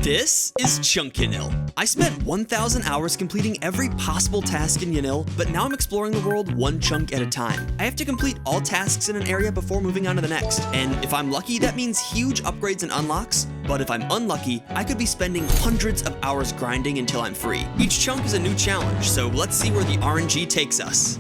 This is Chunk Yanille. I spent 1,000 hours completing every possible task in Yanille, but now I'm exploring the world one chunk at a time. I have to complete all tasks in an area before moving on to the next, and if I'm lucky, that means huge upgrades and unlocks, but if I'm unlucky, I could be spending hundreds of hours grinding until I'm free. Each chunk is a new challenge, so let's see where the RNG takes us.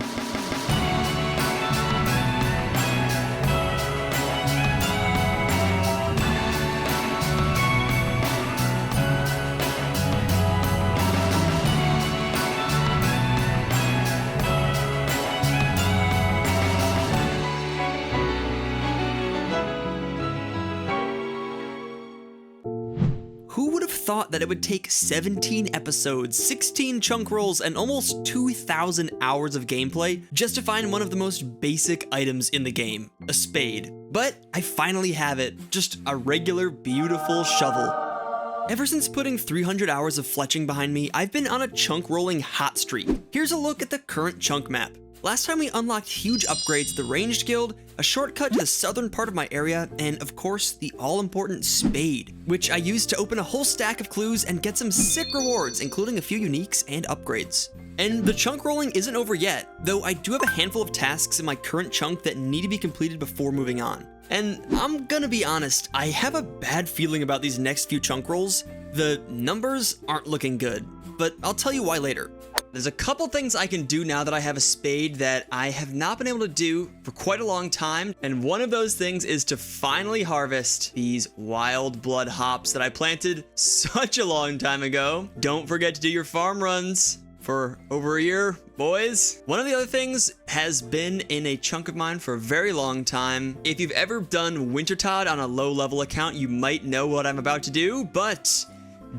Who would have thought that it would take 17 episodes, 16 chunk rolls, and almost 2,000 hours of gameplay just to find one of the most basic items in the game, a spade. But I finally have it, just a regular, beautiful shovel. Ever since putting 300 hours of fletching behind me, I've been on a chunk rolling hot streak. Here's a look at the current chunk map. Last time we unlocked huge upgrades to the Ranged Guild, a shortcut to the southern part of my area, and of course, the all-important spade, which I used to open a whole stack of clues and get some sick rewards, including a few uniques and upgrades. And the chunk rolling isn't over yet, though I do have a handful of tasks in my current chunk that need to be completed before moving on. And I'm gonna be honest, I have a bad feeling about these next few chunk rolls. The numbers aren't looking good, but I'll tell you why later. There's a couple things I can do now that I have a spade that I have not been able to do for quite a long time, and one of those things is to finally harvest these wild blood hops that I planted such a long time ago. Don't forget to do your farm runs for over a year, boys. One of the other things has been in a chunk of mine for a very long time. If you've ever done Wintertod on a low level account, you might know what I'm about to do, but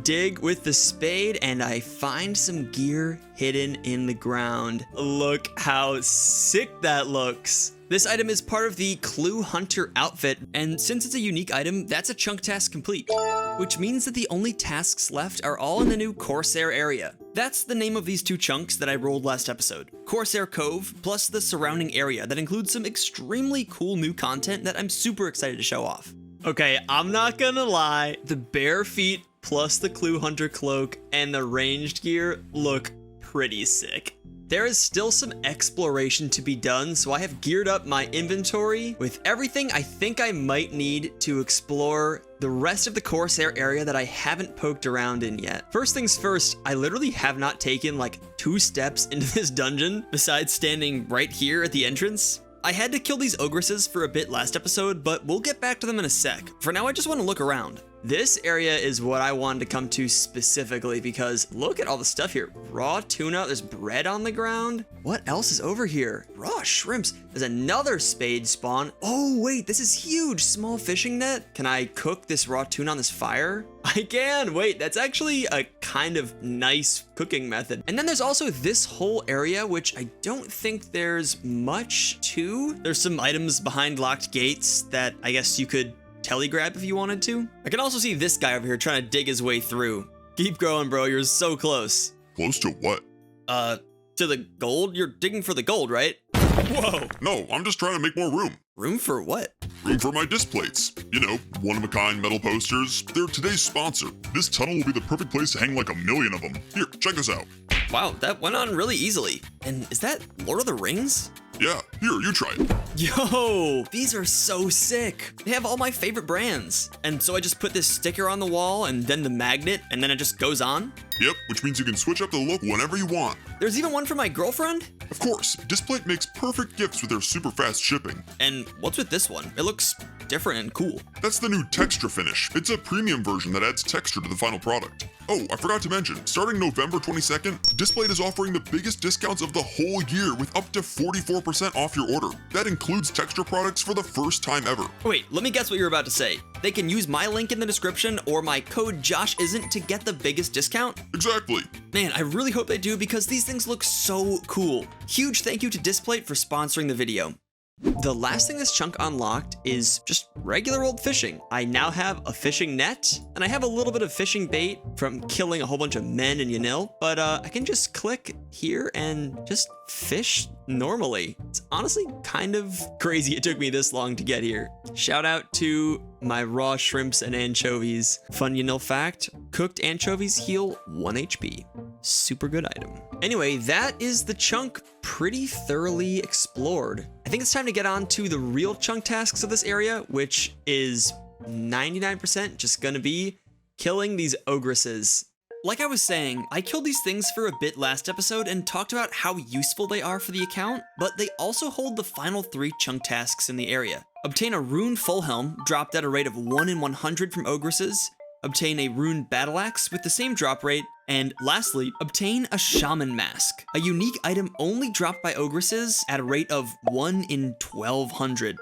dig with the spade and I find some gear hidden in the ground. Look how sick that looks. This item is part of the Clue Hunter outfit, and since it's a unique item, that's a chunk task complete, which means that the only tasks left are all in the new Corsair area. That's the name of these two chunks that I rolled last episode. Corsair Cove, plus the surrounding area that includes some extremely cool new content that I'm super excited to show off. Okay, I'm not gonna lie, the bare feet plus the Clue Hunter cloak and the ranged gear look pretty sick. There is still some exploration to be done, so I have geared up my inventory with everything I think I might need to explore the rest of the Corsair area that I haven't poked around in yet. First things first, I literally have not taken like 2 steps into this dungeon besides standing right here at the entrance. I had to kill these ogresses for a bit last episode, but we'll get back to them in a sec. For now, I just want to look around. This area is what I wanted to come to specifically because look at all the stuff here. Raw tuna, there's bread on the ground. What else is over here? Raw shrimps. There's another spade spawn. Oh wait, this is huge. Small fishing net. Can I cook this raw tuna on this fire? I can. Wait, that's actually a kind of nice cooking method. And then there's also this whole area, which I don't think there's much to. There's some items behind locked gates that I guess you could telegrab if you wanted to. I can also see this guy over here trying to dig his way through. Keep growing, bro. You're so close. Close to what? To the gold? You're digging for the gold, right? Whoa. No, I'm just trying to make more room. Room for what? Room for my disc plates. You know, one-of-a-kind metal posters. They're today's sponsor. This tunnel will be the perfect place to hang like a million of them. Here, check this out. Wow, that went on really easily. And is that Lord of the Rings? Yeah, here, you try it. Yo, these are so sick. They have all my favorite brands. And so I just put this sticker on the wall and then the magnet and then it just goes on? Yep, which means you can switch up the look whenever you want. There's even one for my girlfriend? Of course, Displate makes perfect gifts with their super fast shipping. And what's with this one? It looks different and cool. That's the new Texture Finish. It's a premium version that adds texture to the final product. Oh, I forgot to mention, starting November 22nd, Displate is offering the biggest discounts of the whole year with up to 44% off your order. That includes texture products for the first time ever. Wait, let me guess what you're about to say. They can use my link in the description or my code JOSHISN'T to get the biggest discount? Exactly. Man, I really hope they do because these things look so cool. Huge thank you to Displate for sponsoring the video. The last thing this chunk unlocked is just regular old fishing. I now have a fishing net, and I have a little bit of fishing bait from killing a whole bunch of men in Yanille, but I can just click here and just fish normally. It's honestly kind of crazy it took me this long to get here. Shout out to my raw shrimps and anchovies. Fun Yanille fact, cooked anchovies heal 1 HP. Super good item. Anyway, that is the chunk pretty thoroughly explored. I think it's time to get on to the real chunk tasks of this area, which is 99% just gonna be killing these ogresses. Like I was saying, I killed these things for a bit last episode and talked about how useful they are for the account, but they also hold the final 3 chunk tasks in the area. Obtain a rune full helm, dropped at a rate of 1 in 100 from ogresses, obtain a rune battle axe with the same drop rate, and lastly, obtain a shaman mask, a unique item only dropped by ogresses at a rate of 1 in 1200.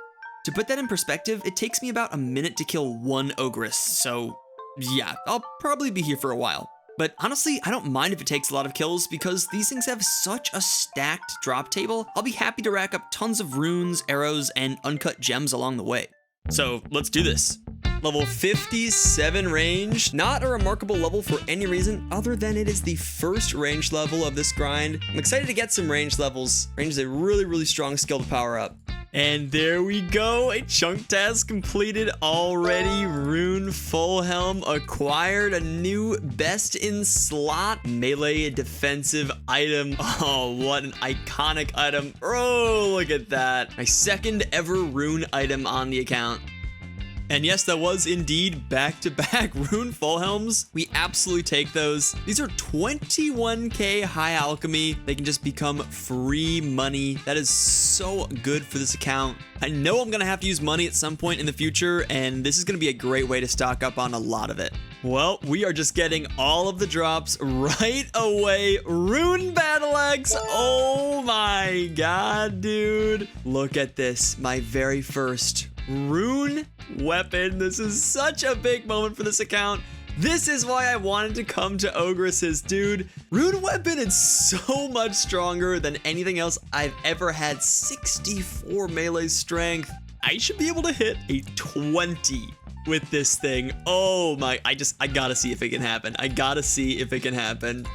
To put that in perspective, it takes me about a minute to kill 1 ogress, so yeah, I'll probably be here for a while. But honestly, I don't mind if it takes a lot of kills because these things have such a stacked drop table. I'll be happy to rack up tons of runes, arrows, and uncut gems along the way. So let's do this. Level 57 range, not a remarkable level for any reason other than it is the first range level of this grind. I'm excited to get some range levels. Range is a really strong skill to power up. And there we go, a chunk task completed already. Rune full helm acquired, a new best in slot melee defensive item. Oh, what an iconic item. Oh, look at that. My second ever rune item on the account. And yes, that was indeed back-to-back rune full helms. We absolutely take those. These are 21k high alchemy. They can just become free money. That is so good for this account. I know I'm gonna have to use money at some point in the future, and this is gonna be a great way to stock up on a lot of it. Well, we are just getting all of the drops right away. Rune battle axe. Oh my god, dude. Look at this, my very first rune weapon. This is such a big moment for this account. This is why I wanted to come to ogresses, dude. Rune weapon is so much stronger than anything else I've ever had. 64 melee strength. I should be able to hit a 20 with this thing. Oh my, I gotta see if it can happen. I gotta see if it can happen.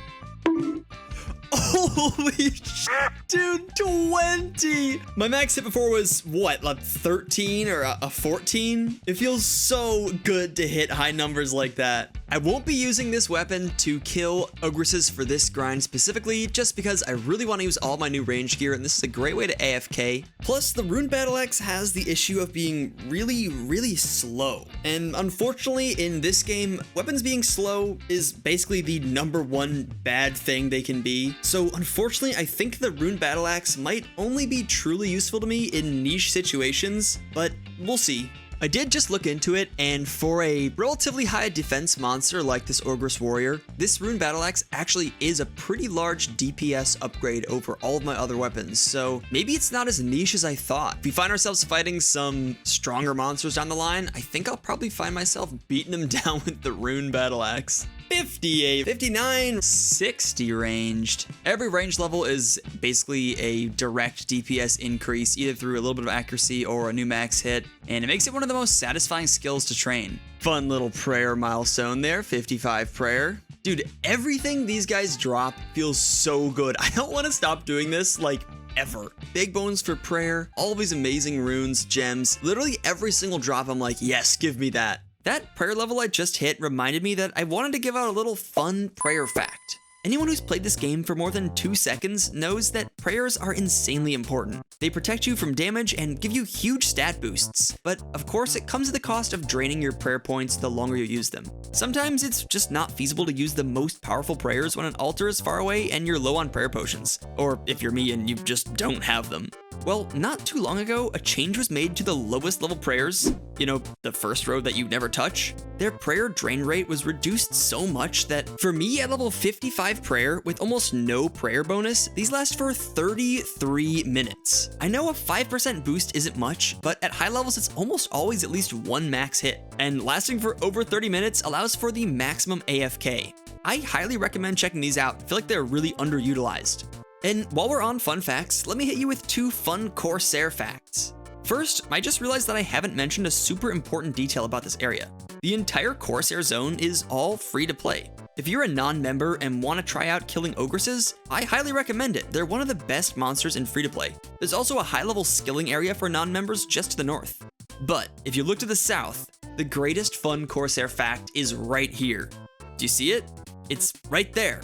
Holy shit, dude, 20! My max hit before was, what, like 13 or a 14? It feels so good to hit high numbers like that. I won't be using this weapon to kill ogresses for this grind specifically, just because I really want to use all my new range gear, and this is a great way to AFK. Plus, the rune battle axe has the issue of being really slow. And unfortunately, in this game, weapons being slow is basically the #1 bad thing they can be. So unfortunately, I think the rune battle axe might only be truly useful to me in niche situations, but we'll see. I did just look into it, and for a relatively high defense monster like this Ogress Warrior, this Rune Battle Axe actually is a pretty large DPS upgrade over all of my other weapons, so maybe it's not as niche as I thought. If we find ourselves fighting some stronger monsters down the line, I think I'll probably find myself beating them down with the Rune Battle Axe. 58, 59, 60 ranged. Every range level is basically a direct DPS increase, either through a little bit of accuracy or a new max hit, and it makes it one of the most satisfying skills to train. Fun little prayer milestone there, 55 prayer. Dude, everything these guys drop feels so good. I don't want to stop doing this, like, ever. Big bones for prayer, all these amazing runes, gems, literally every single drop I'm like, yes, give me that. That prayer level I just hit reminded me that I wanted to give out a little fun prayer fact. Anyone who's played this game for more than 2 seconds knows that prayers are insanely important. They protect you from damage and give you huge stat boosts, but of course it comes at the cost of draining your prayer points the longer you use them. Sometimes it's just not feasible to use the most powerful prayers when an altar is far away and you're low on prayer potions, or if you're me and you just don't have them. Well, not too long ago, a change was made to the lowest level prayers, you know, the first row that you never touch. Their prayer drain rate was reduced so much that for me at level 55 prayer with almost no prayer bonus, these last for 33 minutes. I know a 5% boost isn't much, but at high levels it's almost always at least 1 max hit, and lasting for over 30 minutes allows for the maximum AFK. I highly recommend checking these out. I feel like they're really underutilized. And while we're on fun facts, let me hit you with 2 fun Corsair facts. First, I just realized that I haven't mentioned a super important detail about this area. The entire Corsair zone is all free to play. If you're a non-member and want to try out killing ogresses, I highly recommend it. They're one of the best monsters in free-to-play. There's also a high-level skilling area for non-members just to the north. But if you look to the south, the greatest fun Corsair fact is right here. Do you see it? It's right there.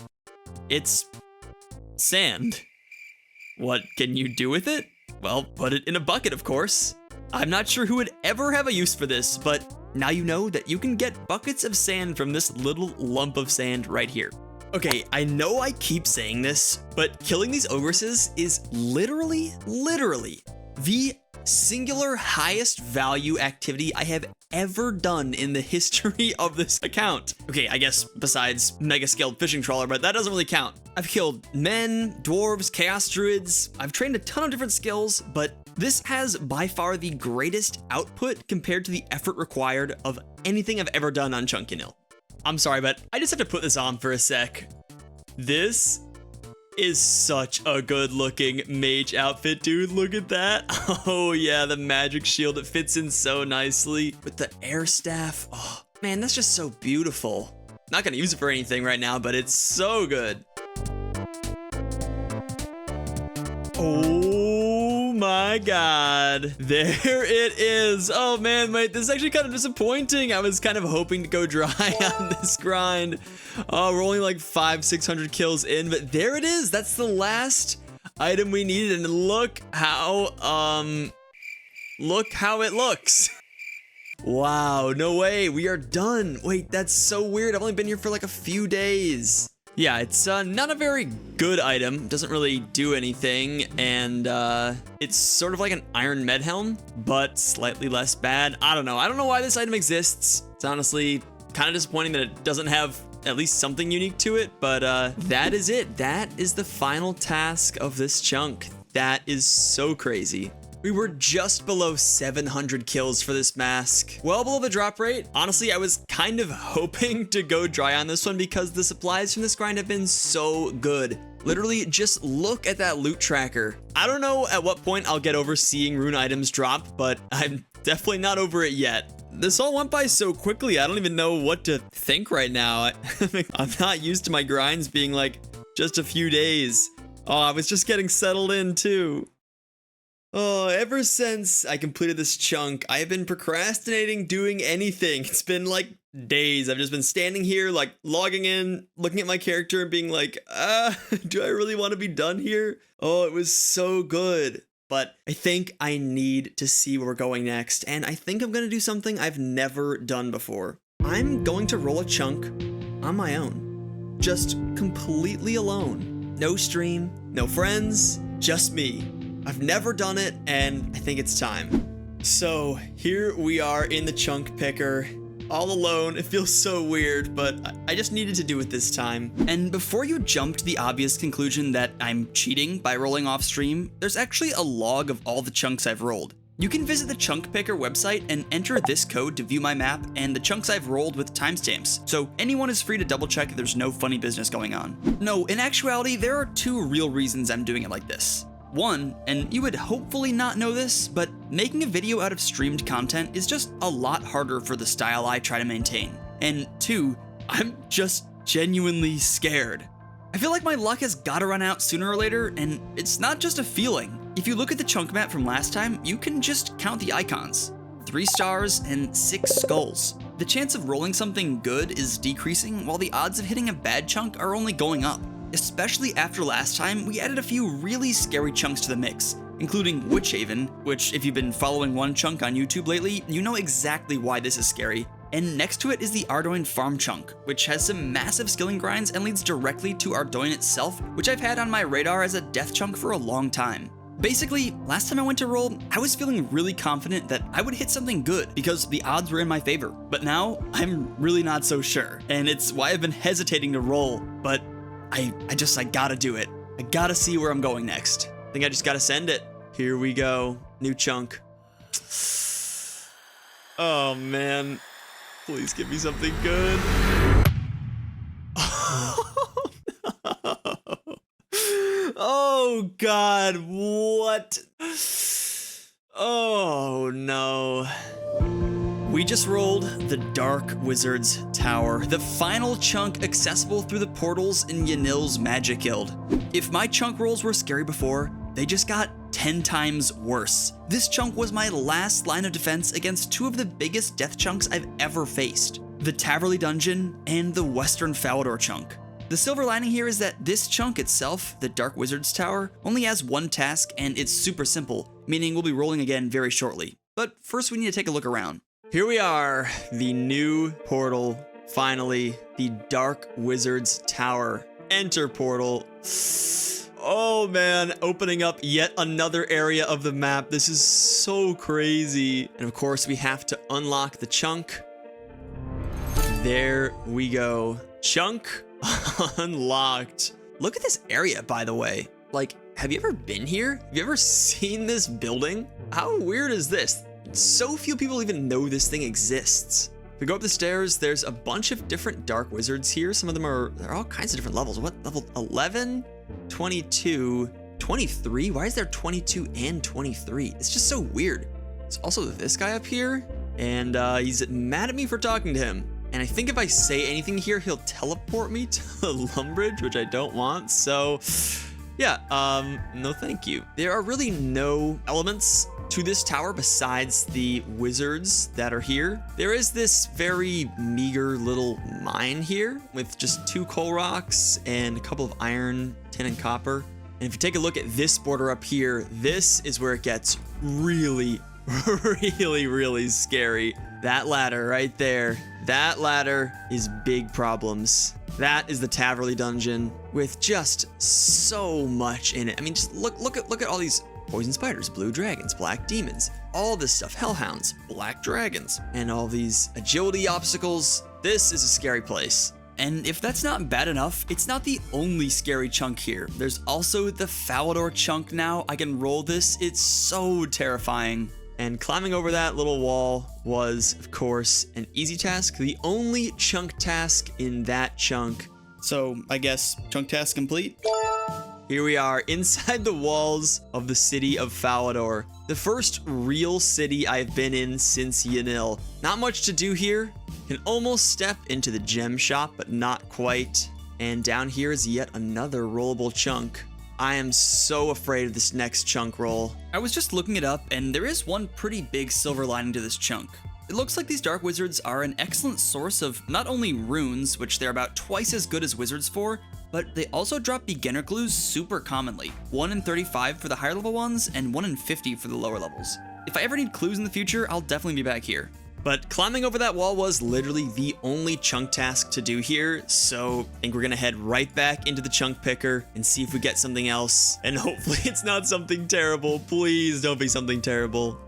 It's sand. What can you do with it? Well, put it in a bucket, of course. I'm not sure who would ever have a use for this, but now you know that you can get buckets of sand from this little lump of sand right here. Okay, I know I keep saying this, but killing these ogresses is literally the singular highest value activity I have ever done in the history of this account. Okay, I guess besides mega scaled fishing trawler, but that doesn't really count. I've killed men, dwarves, chaos druids. I've trained a ton of different skills, but this has by far the greatest output compared to the effort required of anything I've ever done on Yanille. I'm sorry, but I just have to put this on for a sec. This is such a good looking mage outfit, dude. Look at that. Oh yeah, the magic shield, it fits in so nicely with the air staff. Oh man, that's just so beautiful. Not gonna use it for anything right now, but it's so good. Oh my god, there it is. Oh man, wait, this is actually kind of disappointing. I was kind of hoping to go dry on this grind. Oh, we're only like 500-600 kills in, but there it is. That's the last item we needed, and look how it looks. Wow, no way, we are done. Wait, that's so weird. I've only been here for like a few days. Yeah, it's not a very good item, doesn't really do anything, and it's sort of like an iron med helm, but slightly less bad. I don't know why this item exists. It's honestly kind of disappointing that it doesn't have at least something unique to it, but that is it. That is the final task of this chunk. That is so crazy. We were just below 700 kills for this mask. Well below the drop rate. Honestly, I was kind of hoping to go dry on this one because the supplies from this grind have been so good. Literally, just look at that loot tracker. I don't know at what point I'll get over seeing rune items drop, but I'm definitely not over it yet. This all went by so quickly, I don't even know what to think right now. I'm not used to my grinds being like just a few days. Oh, I was just getting settled in too. Oh, ever since I completed this chunk, I have been procrastinating doing anything. It's been like days. I've just been standing here, like logging in, looking at my character and being like, do I really want to be done here? Oh, it was so good. But I think I need to see where we're going next, and I think I'm going to do something I've never done before. I'm going to roll a chunk on my own. Just completely alone. No stream, no friends, just me. I've never done it, and I think it's time. So here we are in the chunk picker, all alone. It feels so weird, but I just needed to do it this time. And before you jump to the obvious conclusion that I'm cheating by rolling off stream, there's actually a log of all the chunks I've rolled. You can visit the Chunk Picker website and enter this code to view my map and the chunks I've rolled with timestamps, so anyone is free to double check if there's no funny business going on. No, in actuality, there are two real reasons I'm doing it like this. One, and you would hopefully not know this, but making a video out of streamed content is just a lot harder for the style I try to maintain. And two, I'm just genuinely scared. I feel like my luck has gotta run out sooner or later, and it's not just a feeling. If you look at the chunk map from last time, you can just count the icons. 3 stars and 6 skulls. The chance of rolling something good is decreasing, while the odds of hitting a bad chunk are only going up. Especially after last time, we added a few really scary chunks to the mix, including Witchhaven, which if you've been following one chunk on YouTube lately, you know exactly why this is scary. And next to it is the Ardoin Farm chunk, which has some massive skilling grinds and leads directly to Ardoin itself, which I've had on my radar as a death chunk for a long time. Basically, last time I went to roll, I was feeling really confident that I would hit something good because the odds were in my favor. But now, I'm really not so sure, and it's why I've been hesitating to roll, but I gotta do it. I gotta see where I'm going next. I think I just gotta send it. Here we go. New chunk. Oh man. Please give me something good. Oh god, what? Oh no. We just rolled the Dark Wizard's Tower, the final chunk accessible through the portals in Yanille's Magic Guild. If my chunk rolls were scary before, they just got 10 times worse. This chunk was my last line of defense against two of the biggest death chunks I've ever faced, the Taverley Dungeon and the Western Falador chunk. The silver lining here is that this chunk itself, the Dark Wizard's Tower, only has one task and it's super simple, meaning we'll be rolling again very shortly. But first we need to take a look around. Here we are, the new portal, finally, the Dark Wizard's Tower. Enter portal. Oh man, opening up yet another area of the map. This is so crazy. And of course, we have to unlock the chunk. There we go. Chunk unlocked. Look at this area, by the way. Like, have you ever been here? Have you ever seen this building? How weird is this? So few people even know this thing exists. If we go up the stairs, there's a bunch of different dark wizards here. Some of them they're all kinds of different levels. What, level 11, 22, 23? Why is there 22 and 23? It's just so weird. There's also this guy up here, and he's mad at me for talking to him. And I think if I say anything here, he'll teleport me to Lumbridge, which I don't want. So yeah, no thank you. There are really no elements to this tower besides the wizards that are here. There is this very meager little mine here with just 2 coal rocks and a couple of iron, tin, and copper. And if you take a look at this border up here, this is where it gets really, really scary. That ladder right there, that ladder is big problems. That is the Taverley Dungeon with just so much in it. I mean, just look at all these poison spiders, blue dragons, black demons, all this stuff, hellhounds, black dragons, and all these agility obstacles. This is a scary place. And if that's not bad enough, it's not the only scary chunk here. There's also the Falador chunk now. I can roll this. It's so terrifying. And climbing over that little wall was, of course, an easy task. The only chunk task in that chunk. So I guess chunk task complete? Here we are inside the walls of the city of Falador, the first real city I've been in since Yanille. Not much to do here. Can almost step into the gem shop, but not quite. And down here is yet another rollable chunk. I am so afraid of this next chunk roll. I was just looking it up, and there is one pretty big silver lining to this chunk. It looks like these dark wizards are an excellent source of not only runes, which they're about twice as good as wizards for, but they also drop beginner clues super commonly. 1 in 35 for the higher level ones, and 1 in 50 for the lower levels. If I ever need clues in the future, I'll definitely be back here. But climbing over that wall was literally the only chunk task to do here, so I think we're gonna head right back into the chunk picker and see if we get something else. And hopefully it's not something terrible. Please don't be something terrible.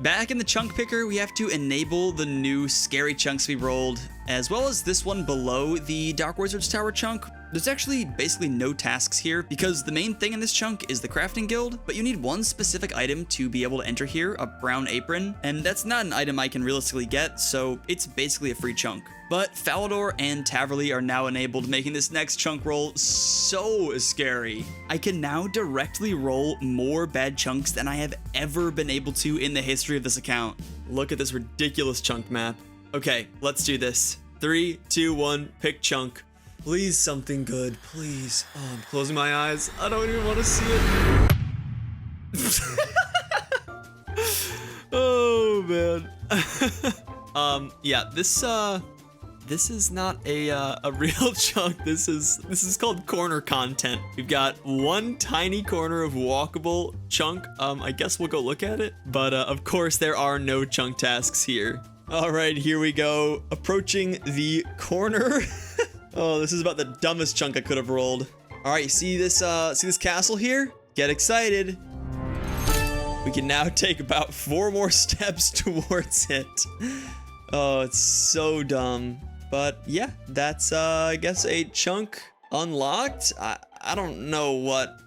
Back in the chunk picker, we have to enable the new scary chunks we rolled, as well as this one below the Dark Wizard's Tower chunk. There's actually basically no tasks here because the main thing in this chunk is the crafting guild, but you need one specific item to be able to enter here, a brown apron, and that's not an item I can realistically get, so it's basically a free chunk. But Falador and Taverley are now enabled, making this next chunk roll so scary. I can now directly roll more bad chunks than I have ever been able to in the history of this account. Look at this ridiculous chunk map. Okay, let's do this. 3, 2, 1, pick chunk. Please something good, please. Oh, I'm closing my eyes. I don't even want to see it. Oh man. Yeah, this is not a real chunk. This is called corner content. We've got one tiny corner of walkable chunk. I guess we'll go look at it. But of course there are no chunk tasks here. All right, here we go. Approaching the corner. Oh, this is about the dumbest chunk I could have rolled. All right, see this castle here? Get excited. We can now take about 4 more steps towards it. Oh, it's so dumb. But yeah, that's I guess a chunk unlocked. I don't know what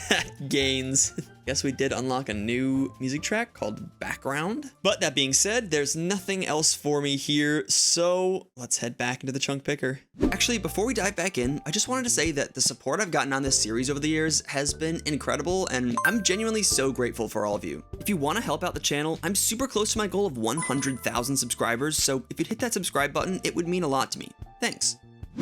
that gains. Guess we did unlock a new music track called Background. But that being said, there's nothing else for me here, so let's head back into the chunk picker. Actually, before we dive back in, I just wanted to say that the support I've gotten on this series over the years has been incredible, and I'm genuinely so grateful for all of you. If you want to help out the channel, I'm super close to my goal of 100,000 subscribers, so if you'd hit that subscribe button, it would mean a lot to me. Thanks.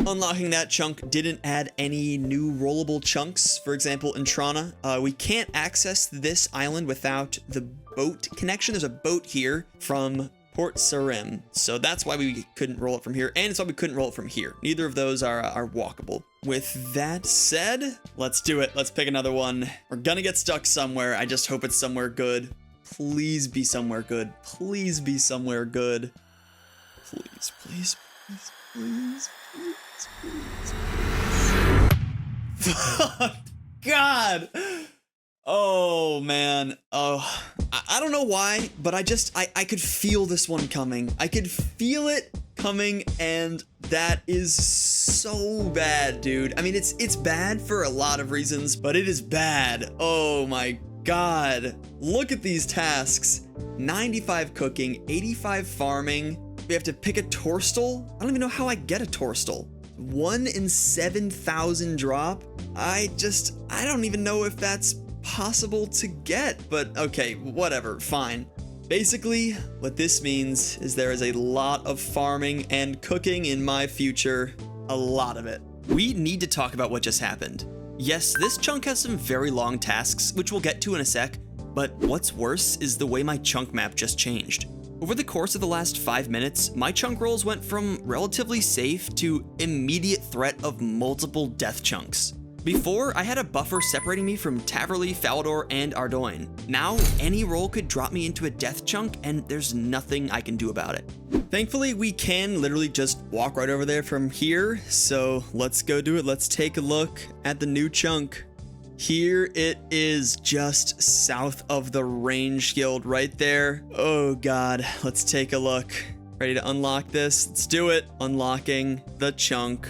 Unlocking that chunk didn't add any new rollable chunks. For example, in Trana, we can't access this island without the boat connection. There's a boat here from Port Sarim, so that's why we couldn't roll it from here, and it's why we couldn't roll it from here. Neither of those are walkable. With that said, let's do it. Let's pick another one. We're gonna get stuck somewhere. I just hope it's somewhere good. Please be somewhere good. Please be somewhere good. Please, please, please, please. Fuck. God. Oh man. Oh, I don't know why, but I could feel this one coming. I could feel it coming, and that is so bad, dude. I mean, it's bad for a lot of reasons, but it is bad. Oh my God. Look at these tasks. 95 cooking, 85 farming. We have to pick a torstal. I don't even know how I get a torstal. 1 in 7,000 drop. I don't even know if that's possible to get, but okay, whatever, fine. Basically, what this means is there is a lot of farming and cooking in my future. A lot of it. We need to talk about what just happened. Yes, this chunk has some very long tasks, which we'll get to in a sec, but what's worse is the way my chunk map just changed. Over the course of the last 5 minutes, my chunk rolls went from relatively safe to immediate threat of multiple death chunks. Before, I had a buffer separating me from Taverley, Falador, and Ardoin. Now, any roll could drop me into a death chunk, and there's nothing I can do about it. Thankfully, we can literally just walk right over there from here, so let's go do it. Let's take a look at the new chunk. Here it is, just south of the range guild right there. Oh God, let's take a look. Ready to unlock this? Let's do it. Unlocking the chunk.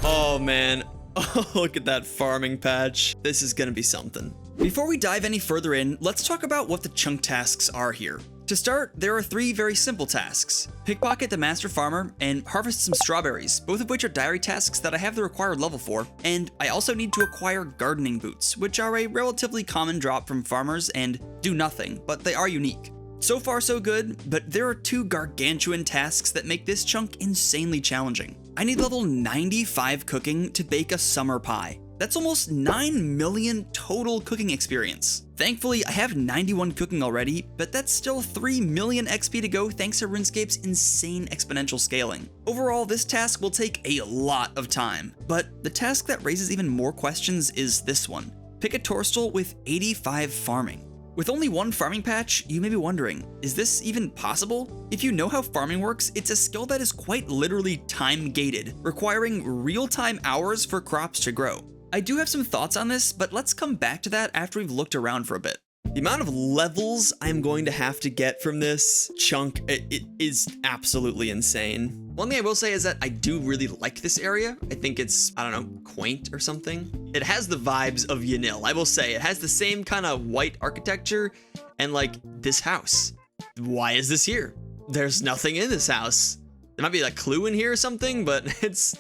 Oh man, oh, look at that farming patch. This is gonna be something. Before we dive any further in, let's talk about what the chunk tasks are here. To start, there are 3 very simple tasks. Pickpocket the Master Farmer and harvest some strawberries, both of which are diary tasks that I have the required level for, and I also need to acquire gardening boots, which are a relatively common drop from farmers and do nothing, but they are unique. So far so good, but there are 2 gargantuan tasks that make this chunk insanely challenging. I need level 95 cooking to bake a summer pie. That's almost 9 million total cooking experience. Thankfully, I have 91 cooking already, but that's still 3 million XP to go thanks to Runescape's insane exponential scaling. Overall, this task will take a lot of time, but the task that raises even more questions is this one. Pick a torstal with 85 farming. With only 1 farming patch, you may be wondering, is this even possible? If you know how farming works, it's a skill that is quite literally time-gated, requiring real-time hours for crops to grow. I do have some thoughts on this, but let's come back to that after we've looked around for a bit. The amount of levels I'm going to have to get from this chunk, it is absolutely insane. One thing I will say is that I do really like this area. I think it's, I don't know, quaint or something. It has the vibes of Yanille. I will say it has the same kind of white architecture and like this house. Why is this here? There's nothing in this house. There might be a clue in here or something, but it's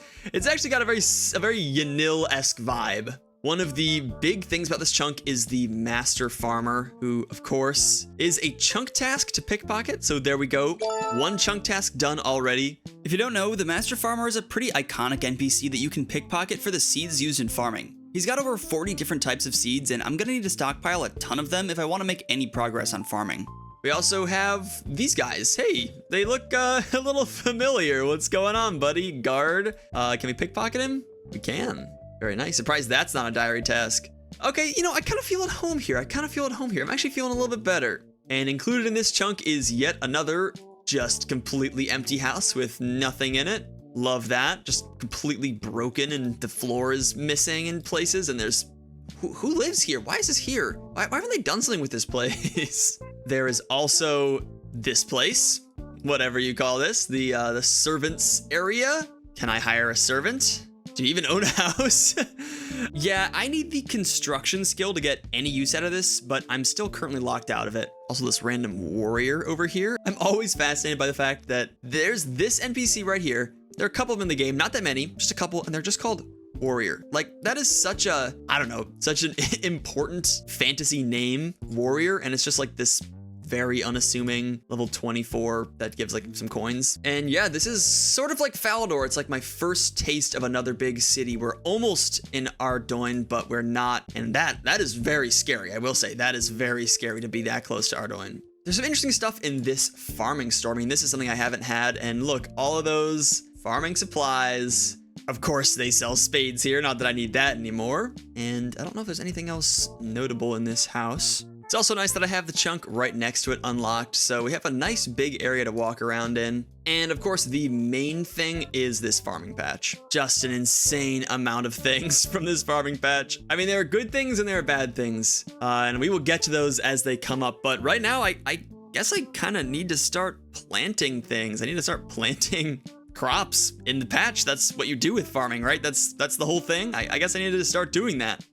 actually got a very Yanille-esque vibe. One of the big things about this chunk is the Master Farmer, who, of course, is a chunk task to pickpocket, so there we go. 1 chunk task done already. If you don't know, the Master Farmer is a pretty iconic NPC that you can pickpocket for the seeds used in farming. He's got over 40 different types of seeds, and I'm gonna need to stockpile a ton of them if I want to make any progress on farming. We also have these guys. Hey, they look a little familiar. What's going on, buddy? Guard. Can we pickpocket him? We can. Very nice. Surprised that's not a diary task. Okay, you know, I kind of feel at home here. I'm actually feeling a little bit better. And included in this chunk is yet another just completely empty house with nothing in it. Love that. Just completely broken and the floor is missing in places and there's... Who lives here? Why is this here? Why haven't they done something with this place? There is also this place, whatever you call this, the servants area. Can I hire a servant? Do you even own a house? Yeah, I need the construction skill to get any use out of this, but I'm still currently locked out of it. Also, this random warrior over here. I'm always fascinated by the fact that there's this NPC right here. There are a couple of them in the game, not that many, just a couple, and they're just called warrior. Like, that is such a, I don't know, such an important fantasy name, warrior, and it's just like this very unassuming level 24 that gives like some coins. And yeah, this is sort of like Falador. It's like my first taste of another big city. We're almost in Ardoin, but we're not. And that is very scary. I will say that is very scary to be that close to Ardoin. There's some interesting stuff in this farming store. I mean, this is something I haven't had. And look, all of those farming supplies. Of course, they sell spades here. Not that I need that anymore. And I don't know if there's anything else notable in this house. It's also nice that I have the chunk right next to it unlocked, so we have a nice big area to walk around in. And of course, the main thing is this farming patch. Just an insane amount of things from this farming patch. I mean, there are good things and there are bad things, and we will get to those as they come up. But right now, I guess I kind of need to start planting things. I need to start planting crops in the patch. That's what you do with farming, right? That's the whole thing. I guess I needed to start doing that.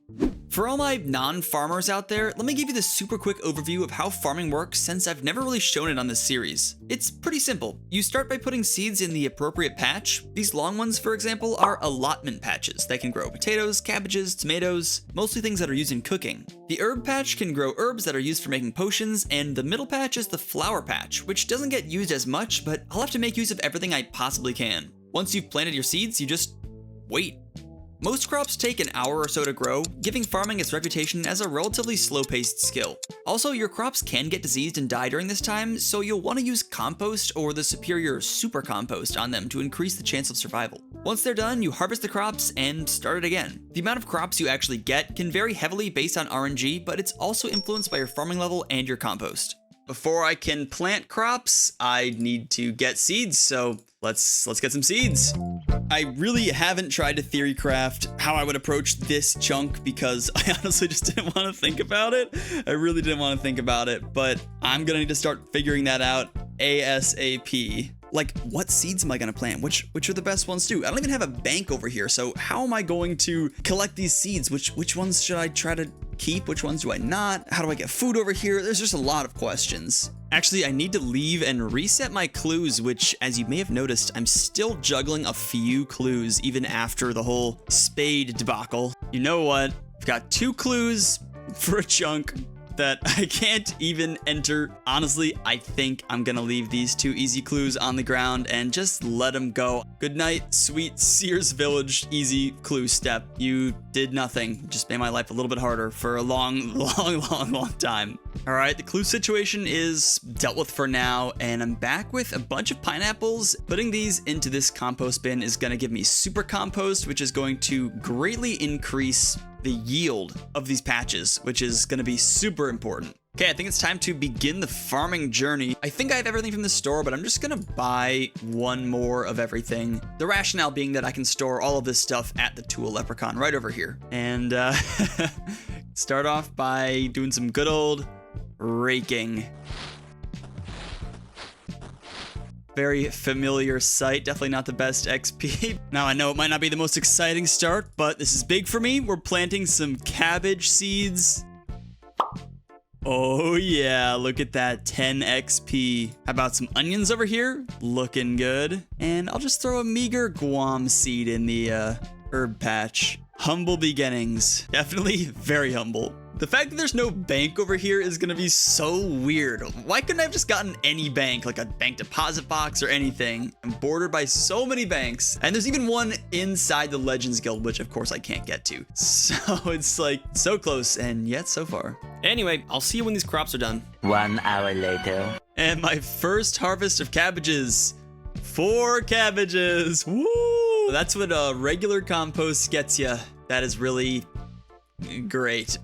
For all my non-farmers out there, let me give you this super quick overview of how farming works since I've never really shown it on this series. It's pretty simple. You start by putting seeds in the appropriate patch. These long ones, for example, are allotment patches that can grow potatoes, cabbages, tomatoes, mostly things that are used in cooking. The herb patch can grow herbs that are used for making potions, and the middle patch is the flower patch, which doesn't get used as much, but I'll have to make use of everything I possibly can. Once you've planted your seeds, you just wait. Most crops take an hour or so to grow, giving farming its reputation as a relatively slow-paced skill. Also, your crops can get diseased and die during this time, so you'll want to use compost or the superior super compost on them to increase the chance of survival. Once they're done, you harvest the crops and start it again. The amount of crops you actually get can vary heavily based on RNG, but it's also influenced by your farming level and your compost. Before I can plant crops, I need to get seeds, so let's get some seeds. I really haven't tried to theory craft how I would approach this chunk because I honestly just didn't want to think about it. I really didn't want to think about it, but I'm gonna need to start figuring that out ASAP. Like, what seeds am I gonna plant? Which are the best ones to do? I don't even have a bank over here, so how am I going to collect these seeds? Which ones should I try to keep? Which ones do I not? How do I get food over here? There's just a lot of questions. Actually, I need to leave and reset my clues, which, as you may have noticed, I'm still juggling a few clues even after the whole spade debacle. You know what? I've got 2 clues for a chunk that I can't even enter. Honestly, I think I'm gonna leave these 2 easy clues on the ground and just let them go. Good night, sweet Sears Village easy clue step. You did nothing. Just made my life a little bit harder for a long time. All right, the clue situation is dealt with for now, and I'm back with a bunch of pineapples. Putting these into this compost bin is gonna give me super compost, which is going to greatly increase the yield of these patches, which is going to be super important. Okay, I think it's time to begin the farming journey. I think I have everything from the store, but I'm just going to buy 1 more of everything. The rationale being that I can store all of this stuff at the Tool Leprechaun right over here. And start off by doing some good old raking. Very familiar sight, definitely not the best XP. Now I know it might not be the most exciting start, but this is big for me. We're planting some cabbage seeds. Oh yeah, look at that, 10 XP. How about some onions over here? Looking good. And I'll just throw a meager guam seed in the herb patch. Humble beginnings, definitely very humble. The fact that there's no bank over here is gonna be so weird. Why couldn't I have just gotten any bank, like a bank deposit box or anything? I'm bordered by so many banks, and there's even one inside the Legends Guild, which of course I can't get to. So it's like so close and yet so far. Anyway, I'll see you when these crops are done. 1 hour later. And my first harvest of cabbages. 4 cabbages, woo! That's what a regular compost gets you. That is really great.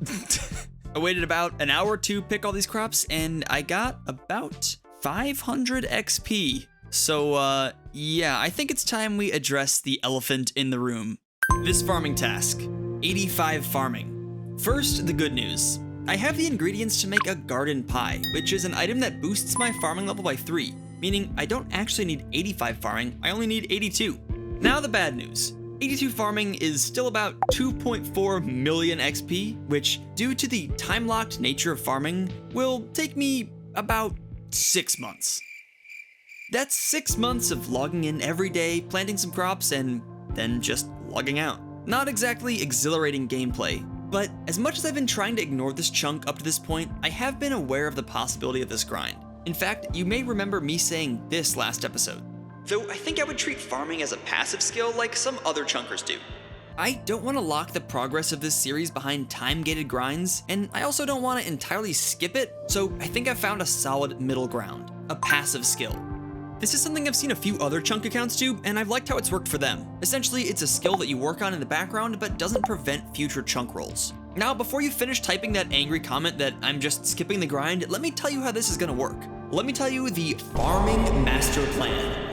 I waited about an hour to pick all these crops, and I got about 500 XP. So, yeah, I think it's time we address the elephant in the room. This farming task, 85 farming. First, the good news. I have the ingredients to make a garden pie, which is an item that boosts my farming level by 3, meaning I don't actually need 85 farming, I only need 82. Now the bad news. 82 farming is still about 2.4 million XP, which, due to the time-locked nature of farming, will take me about 6 months. That's 6 months of logging in every day, planting some crops, and then just logging out. Not exactly exhilarating gameplay, but as much as I've been trying to ignore this chunk up to this point, I have been aware of the possibility of this grind. In fact, you may remember me saying this last episode. Though I think I would treat farming as a passive skill like some other chunkers do. I don't want to lock the progress of this series behind time-gated grinds, and I also don't want to entirely skip it, so I think I've found a solid middle ground, a passive skill. This is something I've seen a few other chunk accounts do, and I've liked how it's worked for them. Essentially, it's a skill that you work on in the background, but doesn't prevent future chunk rolls. Now, before you finish typing that angry comment that I'm just skipping the grind, let me tell you how this is gonna work. Let me tell you the farming master plan.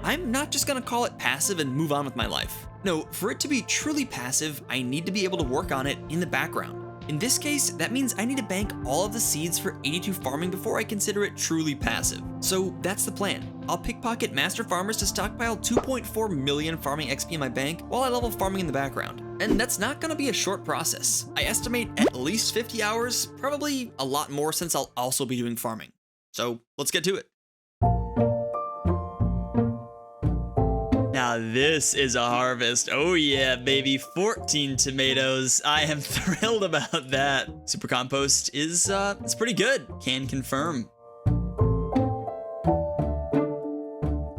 I'm not just gonna call it passive and move on with my life. No, for it to be truly passive, I need to be able to work on it in the background. In this case, that means I need to bank all of the seeds for 82 farming before I consider it truly passive. So that's the plan. I'll pickpocket master farmers to stockpile 2.4 million farming XP in my bank while I level farming in the background. And that's not gonna be a short process. I estimate at least 50 hours, probably a lot more since I'll also be doing farming. So let's get to it. Now this is a harvest. Oh yeah, baby, 14 tomatoes. I am thrilled about that. Super compost is it's pretty good. Can confirm.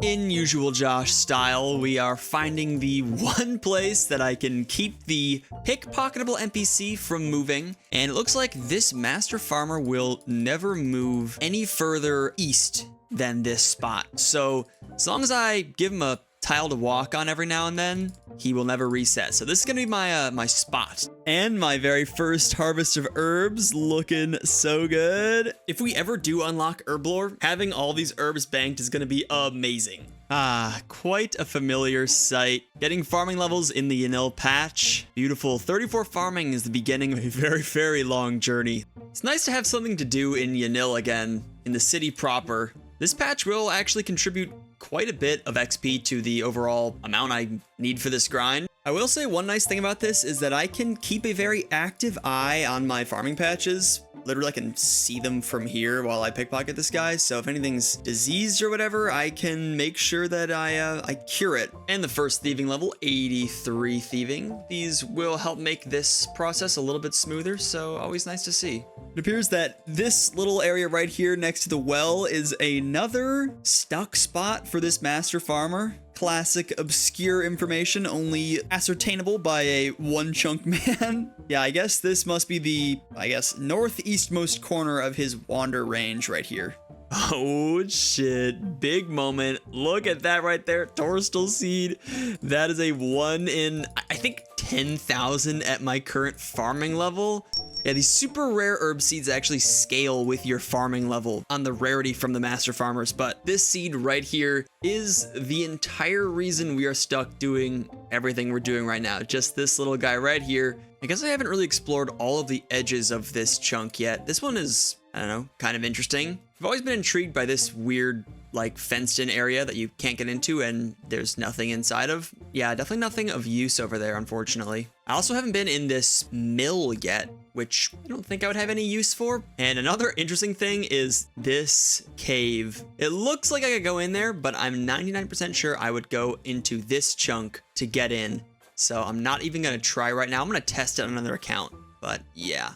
In usual Josh style, we are finding the one place that I can keep the pickpocketable NPC from moving, and it looks like this master farmer will never move any further east than this spot. So as long as I give him a tile to walk on every now and then, he will never reset. So this is gonna be my my spot. And my very first harvest of herbs, looking so good. If we ever do unlock herb lore, having all these herbs banked is gonna be amazing. Ah, quite a familiar sight. Getting farming levels in the Yanille patch. Beautiful. 34 farming is the beginning of a very, very long journey. It's nice to have something to do in Yanille again, in the city proper. This patch will actually contribute quite a bit of XP to the overall amount I need for this grind. I will say one nice thing about this is that I can keep a very active eye on my farming patches. Literally, I can see them from here while I pickpocket this guy, so if anything's diseased or whatever, I can make sure that I cure it. And the first thieving level, 83 thieving. These will help make this process a little bit smoother, so always nice to see. It appears that this little area right here next to the well is another stuck spot for this master farmer. Classic obscure information only ascertainable by a one chunk man. Yeah, I guess this must be the, northeastmost corner of his wander range right here. Oh shit, big moment. Look at that right there, Torstal seed. That is a 1 in, I think, 10,000 at my current farming level. Yeah, these super rare herb seeds actually scale with your farming level on the rarity from the master farmers, but this seed right here is the entire reason we are stuck doing everything we're doing right now. Just this little guy right here. I guess I haven't really explored all of the edges of this chunk yet. This one is, I don't know, kind of interesting. I've always been intrigued by this weird, like, fenced-in area that you can't get into and there's nothing inside of. Yeah, definitely nothing of use over there, unfortunately. I also haven't been in this mill yet, which I don't think I would have any use for. And another interesting thing is this cave. It looks like I could go in there, but I'm 99% sure I would go into this chunk to get in. So I'm not even gonna try right now. I'm gonna test it on another account, but yeah.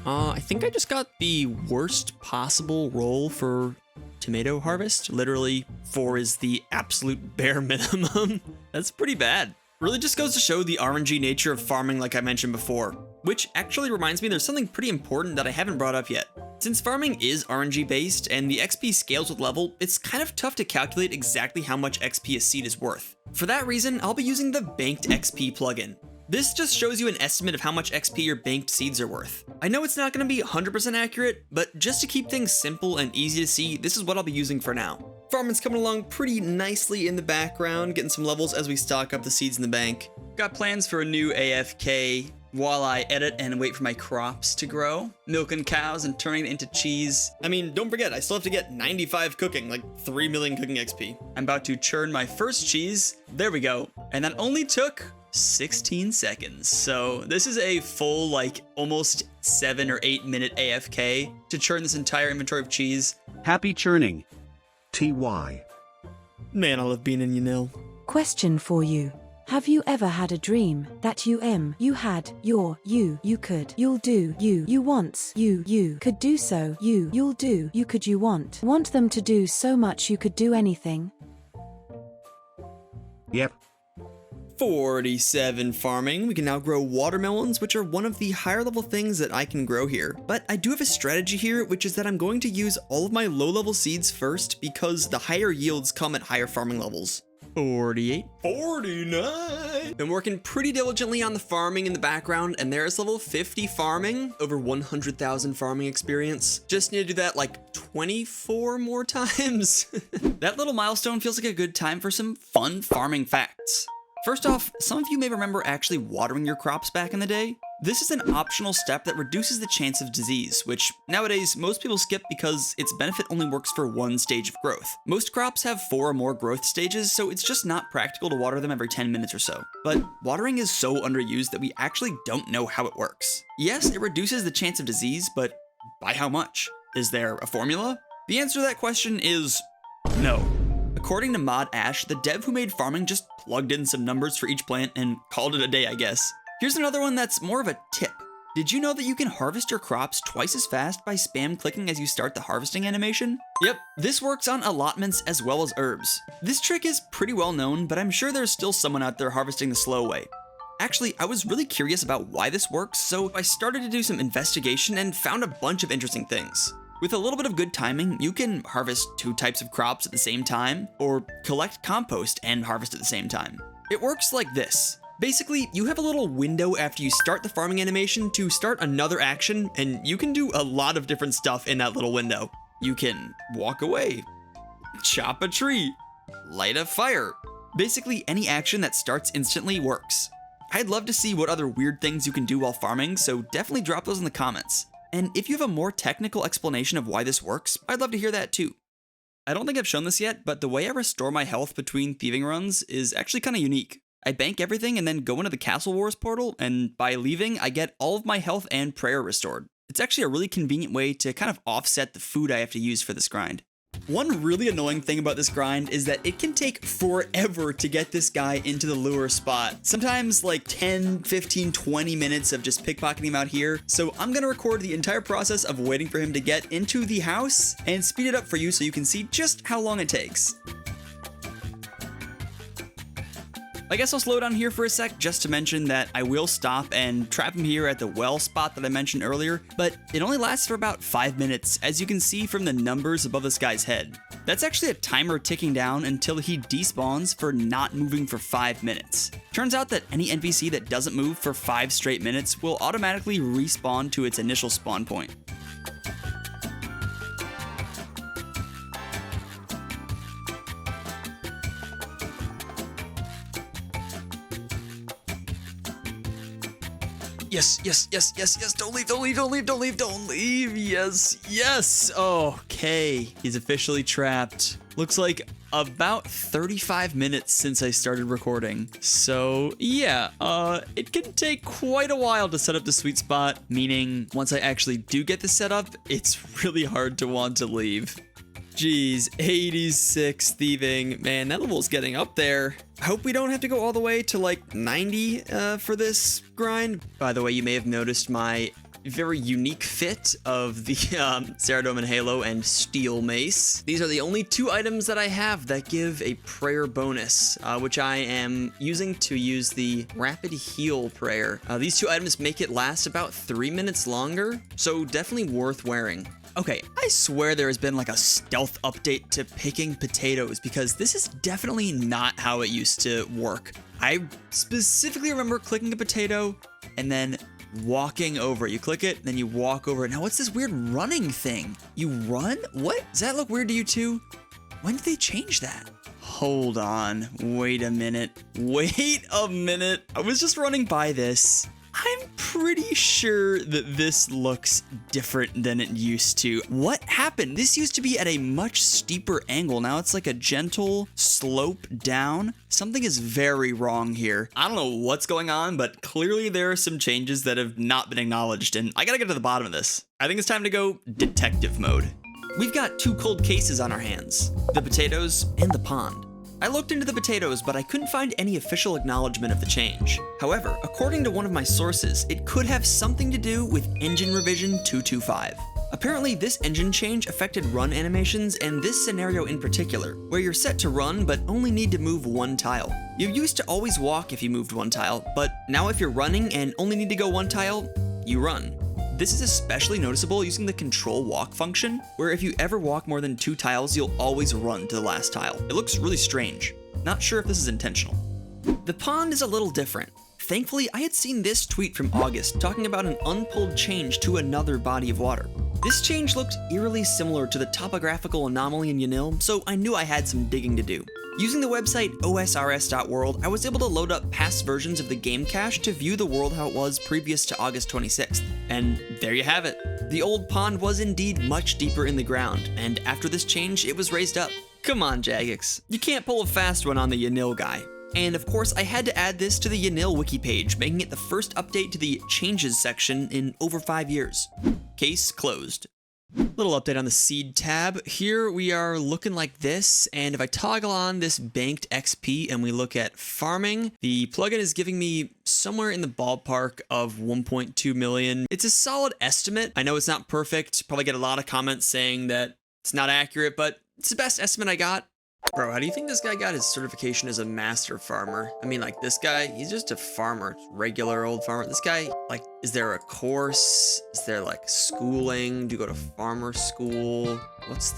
I think I just got the worst possible roll for tomato harvest. Literally 4 is the absolute bare minimum. That's pretty bad. Really just goes to show the RNG nature of farming like I mentioned before, which actually reminds me there's something pretty important that I haven't brought up yet. Since farming is RNG based and the XP scales with level, it's kind of tough to calculate exactly how much XP a seed is worth. For that reason, I'll be using the Banked XP plugin. This just shows you an estimate of how much XP your banked seeds are worth. I know it's not going to be 100% accurate, but just to keep things simple and easy to see, this is what I'll be using for now. Farming's coming along pretty nicely in the background, getting some levels as we stock up the seeds in the bank. Got plans for a new AFK while I edit and wait for my crops to grow, milking cows and turning it into cheese. I mean, don't forget, I still have to get 95 cooking, like 3 million cooking XP. I'm about to churn my first cheese. There we go. And that only took 16 seconds. So this is a full, like, almost 7 or 8 minute AFK to churn this entire inventory of cheese. Happy churning. TY. Man, I love being in Yanille. Question for you. Have you ever had a dream that you had, you could, you'll do, you once, you could do so, you'll do, you could, you want them to do so much you could do anything? Yep. 47 farming. We can now grow watermelons, which are one of the higher level things that I can grow here. But I do have a strategy here, which is that I'm going to use all of my low level seeds first because the higher yields come at higher farming levels. 48, 49. Been working pretty diligently on the farming in the background, and there's level 50 farming, over 100,000 farming experience. Just need to do that like 24 more times. That little milestone feels like a good time for some fun farming facts. First off, some of you may remember actually watering your crops back in the day. This is an optional step that reduces the chance of disease, which nowadays most people skip because its benefit only works for one stage of growth. Most crops have 4 or more growth stages, so it's just not practical to water them every 10 minutes or so. But watering is so underused that we actually don't know how it works. Yes, it reduces the chance of disease, but by how much? Is there a formula? The answer to that question is no. According to Mod Ash, the dev who made farming just plugged in some numbers for each plant and called it a day, I guess. Here's another one that's more of a tip. Did you know that you can harvest your crops twice as fast by spam clicking as you start the harvesting animation? Yep, this works on allotments as well as herbs. This trick is pretty well known, but I'm sure there's still someone out there harvesting the slow way. Actually, I was really curious about why this works, so I started to do some investigation and found a bunch of interesting things. With a little bit of good timing, you can harvest 2 types of crops at the same time, or collect compost and harvest at the same time. It works like this. Basically, you have a little window after you start the farming animation to start another action, and you can do a lot of different stuff in that little window. You can walk away, chop a tree, light a fire. Basically, any action that starts instantly works. I'd love to see what other weird things you can do while farming, so definitely drop those in the comments. And if you have a more technical explanation of why this works, I'd love to hear that too. I don't think I've shown this yet, but the way I restore my health between thieving runs is actually kind of unique. I bank everything and then go into the Castle Wars portal, and by leaving, I get all of my health and prayer restored. It's actually a really convenient way to kind of offset the food I have to use for this grind. One really annoying thing about this grind is that it can take forever to get this guy into the lure spot. Sometimes like 10, 15, 20 minutes of just pickpocketing him out here. So I'm gonna record the entire process of waiting for him to get into the house and speed it up for you so you can see just how long it takes. I guess I'll slow down here for a sec just to mention that I will stop and trap him here at the well spot that I mentioned earlier, but it only lasts for about 5 minutes, as you can see from the numbers above this guy's head. That's actually a timer ticking down until he despawns for not moving for 5 minutes. Turns out that any NPC that doesn't move for 5 straight minutes will automatically respawn to its initial spawn point. Yes, yes, yes, yes, yes, don't leave, don't leave, don't leave, don't leave, don't leave, yes, yes, okay, he's officially trapped. Looks like about 35 minutes since I started recording, so yeah, it can take quite a while to set up the sweet spot, meaning once I actually do get this set up, it's really hard to want to leave. Jeez, 86 thieving. Man, that level's getting up there. I hope we don't have to go all the way to like 90 for this grind. By the way, you may have noticed my very unique fit of the Saradomin Halo and Steel Mace. These are the only 2 items that I have that give a prayer bonus, which I am using to use the Rapid Heal prayer. These 2 items make it last about 3 minutes longer, so definitely worth wearing. Okay, I swear there has been like a stealth update to picking potatoes because this is definitely not how it used to work. I specifically remember clicking a potato and then walking over it. You click it, then you walk over it. Now what's this weird running thing? You run? What? Does that look weird to you too? When did they change that? Hold on, wait a minute. Wait a minute. I was just running by this. I'm pretty sure that this looks different than it used to. What happened? This used to be at a much steeper angle. Now it's like a gentle slope down. Something is very wrong here. I don't know what's going on, but clearly there are some changes that have not been acknowledged, and I gotta get to the bottom of this. I think it's time to go detective mode. We've got two cold cases on our hands, the potatoes and the pond. I looked into the potatoes, but I couldn't find any official acknowledgement of the change. However, according to one of my sources, it could have something to do with engine revision 225. Apparently, this engine change affected run animations and this scenario in particular, where you're set to run but only need to move one tile. You used to always walk if you moved one tile, but now if you're running and only need to go one tile, you run. This is especially noticeable using the control walk function, where if you ever walk more than 2 tiles, you'll always run to the last tile. It looks really strange. Not sure if this is intentional. The pond is a little different. Thankfully, I had seen this tweet from August talking about an unpulled change to another body of water. This change looked eerily similar to the topographical anomaly in Yanille, so I knew I had some digging to do. Using the website osrs.world, I was able to load up past versions of the game cache to view the world how it was previous to August 26th. And there you have it. The old pond was indeed much deeper in the ground, and after this change, it was raised up. Come on, Jagex. You can't pull a fast one on the Yanille guy. And of course, I had to add this to the Yanille wiki page, making it the first update to the changes section in over 5 years. Case closed. Little update on the seed tab. Here we are looking like this, and if I toggle on this banked XP and we look at farming, the plugin is giving me somewhere in the ballpark of 1.2 million. It's a solid estimate. I know it's not perfect. Probably get a lot of comments saying that it's not accurate, but it's the best estimate I got. Bro, how do you think this guy got his certification as a master farmer? I mean, like, this guy, he's just a farmer, regular old farmer. This guy, like, is there a course? Is there, like, schooling? Do you go to farmer school? What's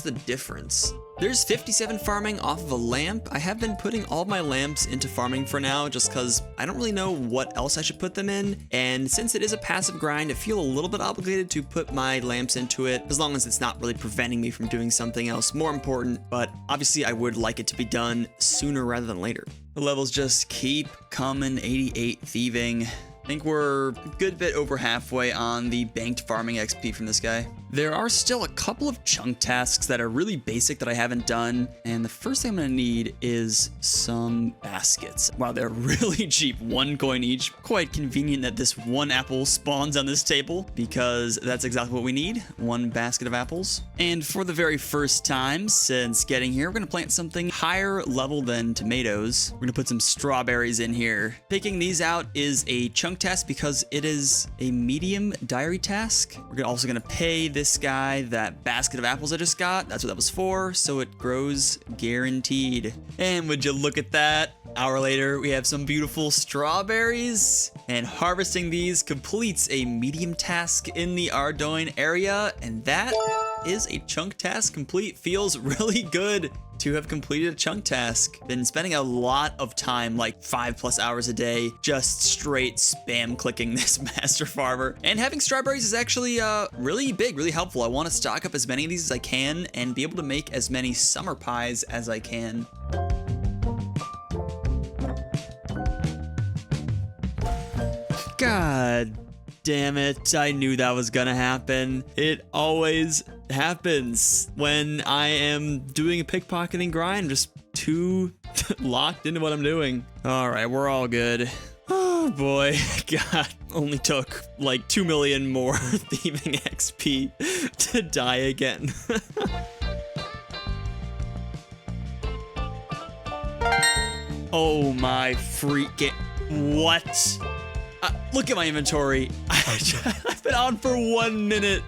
the difference? There's 57 farming off of a lamp. I have been putting all my lamps into farming for now just because I don't really know what else I should put them in. And since it is a passive grind, I feel a little bit obligated to put my lamps into it as long as it's not really preventing me from doing something else more important. But obviously I would like it to be done sooner rather than later. The levels just keep coming. 88 thieving. I think we're a good bit over halfway on the banked farming XP from this guy. There are still a couple of chunk tasks that are really basic that I haven't done, and the first thing I'm gonna need is some baskets. Wow, they're really cheap, 1 coin each. Quite convenient that this 1 apple spawns on this table, because that's exactly what we need, 1 basket of apples. And for the very first time since getting here, we're gonna plant something higher level than tomatoes. We're gonna put some strawberries in here. Picking these out is a chunk task because it is a medium diary task. We're also gonna pay this guy that basket of apples I just got. That's what that was for, so it grows guaranteed. And would you look at that? Hour later, we have some beautiful strawberries, and harvesting these completes a medium task in the Ardoin area, and that is a chunk task complete. Feels really good to have completed a chunk task. Been spending a lot of time, like 5+ hours a day, just straight spam clicking this master farmer. And having strawberries is actually really big, really helpful. I want to stock up as many of these as I can and be able to make as many summer pies as I can. God damn it, I knew that was gonna happen. It always happens when I am doing a pickpocketing grind. I'm just too locked into what I'm doing. All right, we're all good. Oh boy, God, only took like 2 million more thieving XP to die again. Oh my freaking, what? Look at my inventory. I've been on for 1 minute.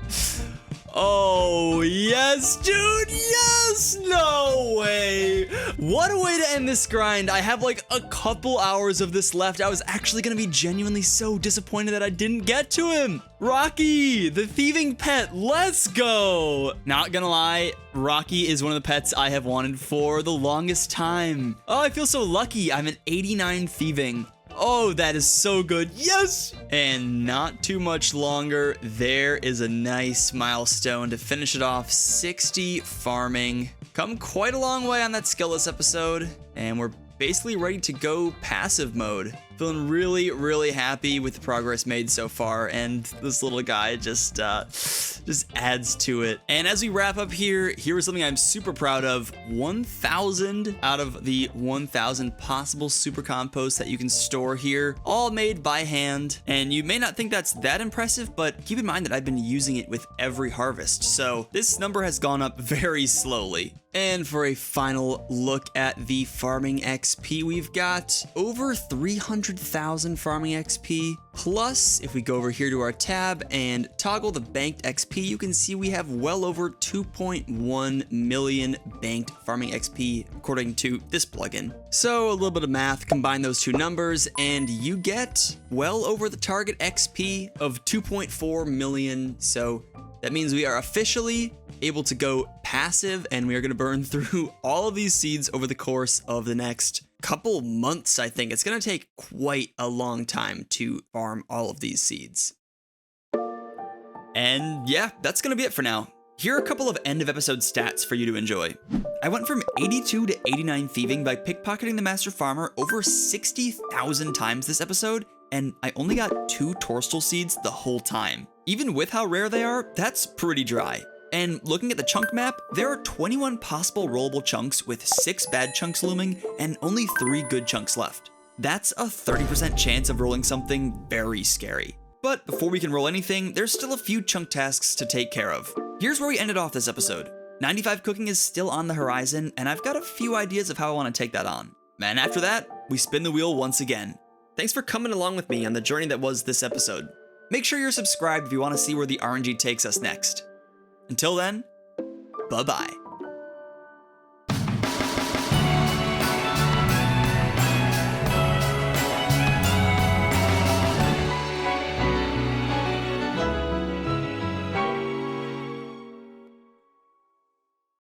Oh, yes, dude, yes! No way! What a way to end this grind. I have like a couple hours of this left. I was actually gonna be genuinely so disappointed that I didn't get to him. Rocky, the thieving pet, let's go! Not gonna lie, Rocky is one of the pets I have wanted for the longest time. Oh, I feel so lucky. I'm at 89 thieving. Oh, that is so good. Yes! And not too much longer. There is a nice milestone to finish it off. 60 farming. Come quite a long way on that skillless episode. And we're basically ready to go passive mode. Feeling really, really happy with the progress made so far, and this little guy just adds to it. And as we wrap up here, here's something I'm super proud of. 1,000 out of the 1,000 possible super composts that you can store here, all made by hand. And you may not think that's that impressive, but keep in mind that I've been using it with every harvest, so this number has gone up very slowly. And for a final look at the farming XP, we've got over 300,000 farming XP. Plus, if we go over here to our tab and toggle the banked XP, you can see we have well over 2.1 million banked farming XP according to this plugin. So a little bit of math, combine those two numbers, and you get well over the target XP of 2.4 million. So that means we are officially able to go passive, and we are going to burn through all of these seeds over the course of the next couple months. I think it's going to take quite a long time to farm all of these seeds. And yeah, that's going to be it for now. Here are a couple of end of episode stats for you to enjoy. I went from 82 to 89 thieving by pickpocketing the master farmer over 60,000 times this episode, and I only got 2 torstal seeds the whole time. Even with how rare they are, that's pretty dry. And looking at the chunk map, there are 21 possible rollable chunks with 6 bad chunks looming and only 3 good chunks left. That's a 30% chance of rolling something very scary. But before we can roll anything, there's still a few chunk tasks to take care of. Here's where we ended off this episode. 95 cooking is still on the horizon, and I've got a few ideas of how I want to take that on. And after that, we spin the wheel once again. Thanks for coming along with me on the journey that was this episode. Make sure you're subscribed if you want to see where the RNG takes us next. Until then, bye-bye.